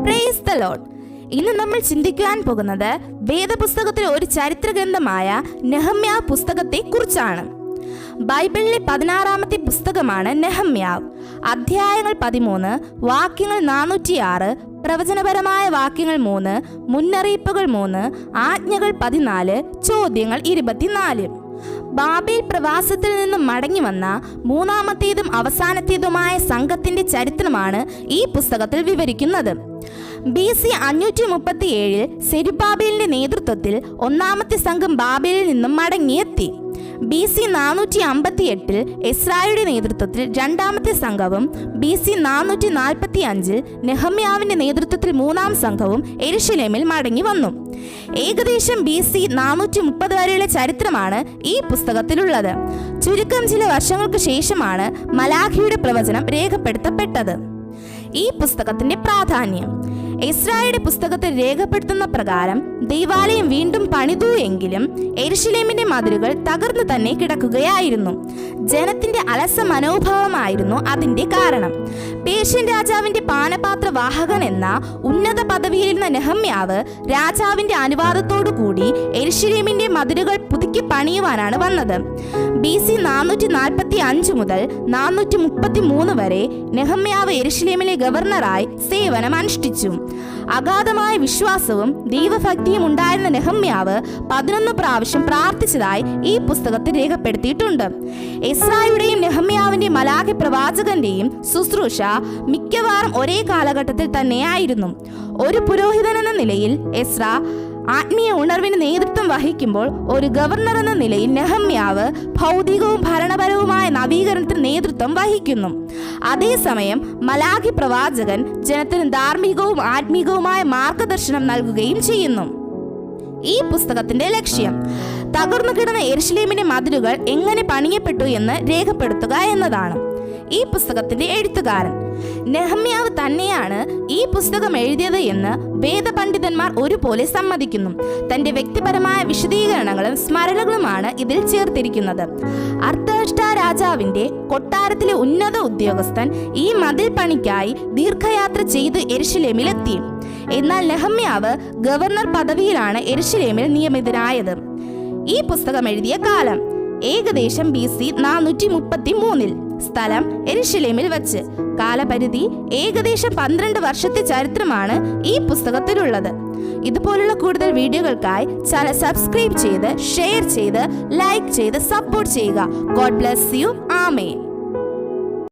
Praise the Lord. ഇന്ന് നമ്മൾ ചിന്തിക്കുവാൻ പോകുന്നത് വേദപുസ്തകത്തിലെ ഒരു ചരിത്ര ഗ്രന്ഥമായ നെഹമ്യാവ് പുസ്തകത്തെ കുറിച്ചാണ്. ബൈബിളിലെ 16-ാമത്തെ പുസ്തകമാണ് നെഹമ്യാവ്. അധ്യായങ്ങൾ 13, വാക്യങ്ങൾ 406, പ്രവചനപരമായ വാക്യങ്ങൾ 3, മുന്നറിയിപ്പുകൾ 3, ആജ്ഞകൾ 14, ചോദ്യങ്ങൾ 24. ബാബേൽ പ്രവാസത്തിൽ നിന്നും മടങ്ങി വന്ന മൂന്നാമത്തേതും അവസാനത്തേതുമായ സംഘത്തിന്റെ ചരിത്രമാണ് ഈ പുസ്തകത്തിൽ വിവരിക്കുന്നത്. BC 537 സെരുബ്ബാബേലിന്റെ നേതൃത്വത്തിൽ ഒന്നാമത്തെ സംഘം ബാബേലിൽ നിന്നും മടങ്ങിയെത്തി. BC 458 എസ്രായുടെ നേതൃത്വത്തിൽ രണ്ടാമത്തെ സംഘവും BC 445 നെഹമ്യാവിന്റെ നേതൃത്വത്തിൽ മൂന്നാം സംഘവും യെരുശലേമിൽ മടങ്ങി വന്നു. ഏകദേശം BC 430 വരെയുള്ള ചരിത്രമാണ് ഈ പുസ്തകത്തിലുള്ളത്. ചുരുക്കം ചില വർഷങ്ങൾക്ക് ശേഷമാണ് മലാഖിയുടെ പ്രവചനം രേഖപ്പെടുത്തപ്പെട്ടത്. ഈ പുസ്തകത്തിന്റെ പ്രാധാന്യം: എസ്രായുടെ പുസ്തകത്തിൽ രേഖപ്പെടുത്തുന്ന പ്രകാരം ദൈവാലയം വീണ്ടും പണിതു എങ്കിലും യെരുശലേമിന്റെ മതിലുകൾ തകർന്നു തന്നെ കിടക്കുകയായിരുന്നു. ജനത്തിന്റെ അലസ മനോഭാവമായിരുന്നു അതിന്റെ കാരണം. പേർഷ്യൻ രാജാവിന്റെ പാനപാത്ര വാഹകൻ എന്ന ഉന്നത പദവിയിലിരുന്ന നെഹമ്യാവ് രാജാവിന്റെ അനുവാദത്തോടു കൂടി യെരുശലേമിന്റെ മതിലുകൾ പുതുക്കി പണിയുവാനാണ് വന്നത്. BC 445 മുതൽ 433 വരെ നെഹമ്യാവ് യെരുശലേമിലെ ഗവർണറായി സേവനം അനുഷ്ഠിച്ചു. അഗാധമായ വിശ്വാസവും ദൈവഭക്തിയും ഉണ്ടായിരുന്ന നെഹമ്യാവ് 11 പ്രാവശ്യം പ്രാർത്ഥിച്ചതായി ഈ പുസ്തകത്തിൽ രേഖപ്പെടുത്തിയിട്ടുണ്ട്. എസ്രായുടെയും നെഹമ്യാവിന്റെ മലാഖി പ്രവാചകന്റെയും ശുശ്രൂഷ മിക്കവാറും ഒരേ കാലഘട്ടത്തിൽ തന്നെയായിരുന്നു. ഒരു പുരോഹിതൻ എന്ന നിലയിൽ എസ്ര ആത്മീയ ഉണർവിന് നേതൃത്വം വഹിക്കുമ്പോൾ, ഒരു ഗവർണർ എന്ന നിലയിൽ നെഹമ്യാവ് ഭൗതികവും ഭരണപരവുമായ നവീകരണത്തിന് നേതൃത്വം വഹിക്കുന്നു. അതേസമയം മലാഖി പ്രവാചകൻ ജനത്തിന് ധാർമ്മികവും ആത്മീകവുമായ മാർഗദർശനം നൽകുകയും ചെയ്യുന്നു. ഈ പുസ്തകത്തിന്റെ ലക്ഷ്യം തകർന്നു കിടന്ന യെരുശലേമിന്റെ മതിലുകൾ എങ്ങനെ പണിയപ്പെട്ടു എന്ന് രേഖപ്പെടുത്തുക എന്നതാണ്. ഈ പുസ്തകത്തിന്റെ എഴുത്തുകാരൻ നെഹമ്യാവ് തന്നെയാണ് ഈ പുസ്തകം എഴുതിയത് എന്ന് വേദപണ്ഡിതന്മാർ ഒരുപോലെ സമ്മതിക്കുന്നു. തന്റെ വ്യക്തിപരമായ വിശദീകരണങ്ങളും സ്മരണകളുമാണ് ഇതിൽ ചേർത്തിരിക്കുന്നത്. അർത്തഹ്ഷ്ടാ രാജാവിന്റെ കൊട്ടാരത്തിലെ ഉന്നത ഉദ്യോഗസ്ഥൻ ഈ മതിൽ പണിക്കായി ദീർഘയാത്ര ചെയ്ത് യെരുശലേമിലെത്തി. എന്നാൽ നെഹമ്യാവ് ഗവർണർ പദവിയിലാണ് യെരുശലേമിൽ നിയമിതനായത്. ഈ പുസ്തകം എഴുതിയ കാലം ഏകദേശം BC 433. സ്ഥലം യെരുശലേമിൽ വച്ച്. കാലപരിധി ഏകദേശം 12 വർഷത്തെ ചരിത്രമാണ് ഈ പുസ്തകത്തിലുള്ളത്. ഇതുപോലുള്ള കൂടുതൽ വീഡിയോകൾക്കായി ചാനൽ സബ്സ്ക്രൈബ് ചെയ്ത്, ഷെയർ ചെയ്ത്, ലൈക്ക് ചെയ്ത് സപ്പോർട്ട് ചെയ്യുക. God bless you. ആമേൻ.